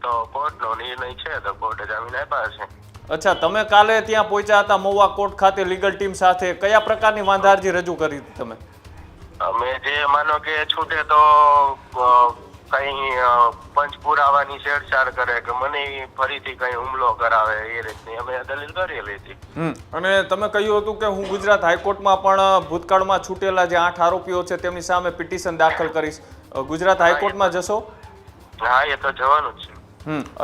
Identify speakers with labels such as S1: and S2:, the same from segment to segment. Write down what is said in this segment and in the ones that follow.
S1: તો કોર્ટનો નિર્ણય છે તો કોર્ટે જામીન આપ્યા છે.
S2: અચ્છા, તમે કાલે ત્યાં પહોંચ્યા હતા મહુવા કોર્ટ ખાતે લીગલ ટીમ સાથે, કયા પ્રકારની વાંધા અરજી રજૂ કરી હતી તમે?
S1: અમે જે માનો કે છૂટે તો કઈ પંચ પુરાવાની છેડછાડ કરે કે મને ફરીથી કઈ હુમલો કરાવે એ રીતની અમે દલીલ કરેલી હતી.
S2: અને તમે કહ્યું હતું કે હું ગુજરાત હાઈકોર્ટમાં પણ ભૂતકાળમાં છૂટેલા જે 8 આરોપીઓ છે તેમની સામે પિટિશન દાખલ કરીશ. ગુજરાત હાઈકોર્ટમાં જશો?
S1: હા, એ તો જવાનું જ છે.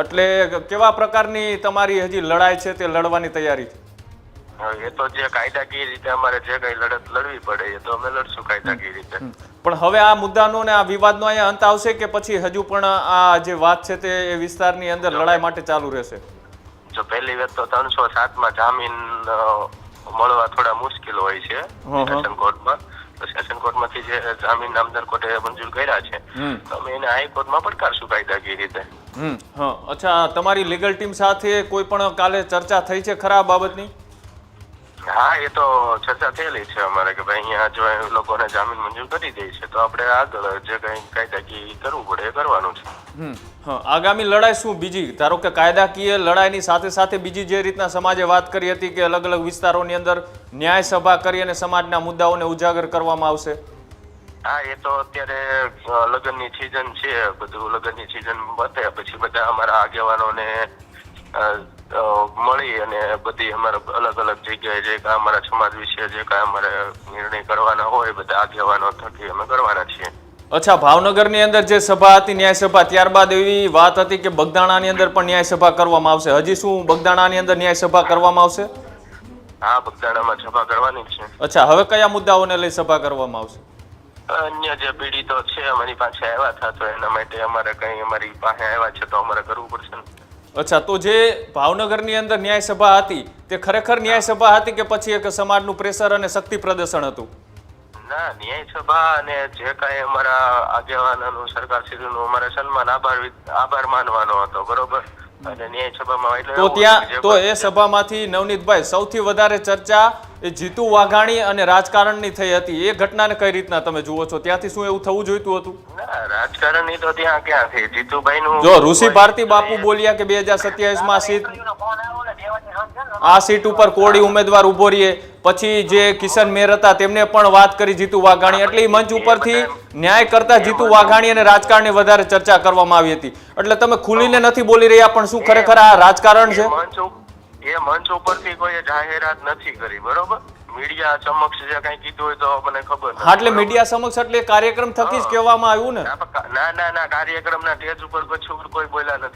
S2: એટલે કેવા પ્રકારની તમારી હજી લડાઈ છે તે લડવાની તૈયારી છે?
S1: એ તો જે કાયદાકીય રીતે અમારે જે કઈ લડત લડવી પડે એ તો અમે લડશું કાયદાકીય રીતે.
S2: પણ હવે આ મુદ્દાનો ને આ વિવાદનો અહીંયા અંત આવશે કે પછી હજુ પણ આ જે વાત છે તે એ વિસ્તારની અંદર લડાઈ માટે ચાલુ રહેશે?
S1: જો પહેલી વાત તો 307 માં જામીન મળવા થોડા મુશ્કેલ હોય છે સેશન કોર્ટમાં. તો સેશન કોર્ટમાંથી જે જામીન નામદાર કોર્ટે મંજૂર કર્યા છે તો અમે એને હાઈકોર્ટમાં પડકારશું કાયદાકીય રીતે.
S2: અચ્છા, તમારી લીગલ ટીમ સાથે કોઈ પણ કાલે ચર્ચા થઈ છે ખરા બાબતની?
S1: હા, એ તો ચર્ચા થયેલી છે અમારે કે ભાઈ અહીંયા જો એ લોકોને જામીન મંજૂર કરી દે છે તો આપણે આગળ જે કઈ કાયદાકીય કરવું પડે એ કરવાનું છે.
S2: આગામી લડાઈ શું બીજી? ધારો કે કાયદાકીય લડાઈની સાથે સાથે બીજી જે રીતના સમાજે વાત કરી હતી કે અલગ અલગ વિસ્તારોની અંદર ન્યાય સભા કરી અને સમાજના મુદ્દાઓને ઉજાગર કરવામાં આવશે.
S1: હા, એ તો અત્યારે લગ્નની સિઝન છે, બધું લગ્નની સિઝન પતે પછી બધા અમારા આગેવાનોને મળી અને બધી અમારે અલગ અલગ જગ્યાએ જે કાંઈ અમારા સમાજ વિશે જે કાંઈ અમારે નિર્ણય કરવાના હોય બધા આગેવાનો થકી અમે કરવાના છીએ.
S2: અચ્છા, ભાવનગરની અંદર જે સભા હતી ન્યાય સભા, ત્યારબાદ એવી વાત હતી કે બગદાણાની અંદર પણ ન્યાય સભા કરવામાં આવશે. હજી શું બગદાણાની અંદર ન્યાય સભા કરવામાં આવશે?
S1: હા, બગદાણામાં સભા કરવાની છે.
S2: અચ્છા, હવે કયા મુદ્દાઓને લઈ સભા કરવામાં આવશે?
S1: અન્ય જે પીડિતો છે અમારી પાસે આવ્યા હતા તો એના માટે અમારે કઈ અમારી પાસે આવ્યા છે તો અમારે કરવું પડશે ને.
S2: અચ્છા, તો જે ભાવનગરની અંદર ન્યાય સભા હતી તે ખરેખર ન્યાય સભા હતી કે પછી એક સમાજનું પ્રેશર અને શક્તિ પ્રદર્શન હતું?
S1: ના, ન્યાય સભા અને જે કાંઈ અમારા આગેવાનોનું સરકારશ્રીનું અમારે સન્માન આભાર માનવાનો હતો, બરોબર? અને ન્યાય સભામાં
S2: તો ત્યાં તો એ સભામાંથી નવનીતભાઈ સૌથી વધારે ચર્ચા એ જીતુ વાઘાણી અને રાજકારણની થઈ હતી. એ ઘટનાને કઈ રીતના તમે જુઓ છો? ત્યાંથી શું એવું થવું જોઈતું હતું?
S1: ના, રાજકારણની તો ત્યાં ક્યાં થઈ. જીતુભાઈનું
S2: જો ઋષિ ભારતી બાપુ બોલ્યા કે 2027માં સીટ આ સીટ ઉપર કોળી ઉમેદવાર ઉભો રહીએ, પછી જે કિશન મેર હતા તેમને પણ વાત કરી જીતુ વાઘાણી, એટલે એ મંચ ઉપરથી ન્યાય કરતા જીતુ વાઘાણી અને રાજકારણની વધારે ચર્ચા કરવામાં આવી હતી. એટલે તમે ખુલીને નથી બોલી રહ્યા, પણ શું ખરેખર આ રાજકારણ છે?
S1: એ મંચ ઉપરથી કોઈ જાહેરાત નથી કરી, બરોબર? મીડિયા સમક્ષ જે કઈ કીધું હોય તો મને ખબર નથી.
S2: એટલે મીડિયા સમક્ષ એટલે કાર્યક્રમ થકી જ કહેવામાં આવ્યું ને?
S1: ના, કાર્યક્રમના સ્ટેજ ઉપર કોઈ બોલ્યા નથી.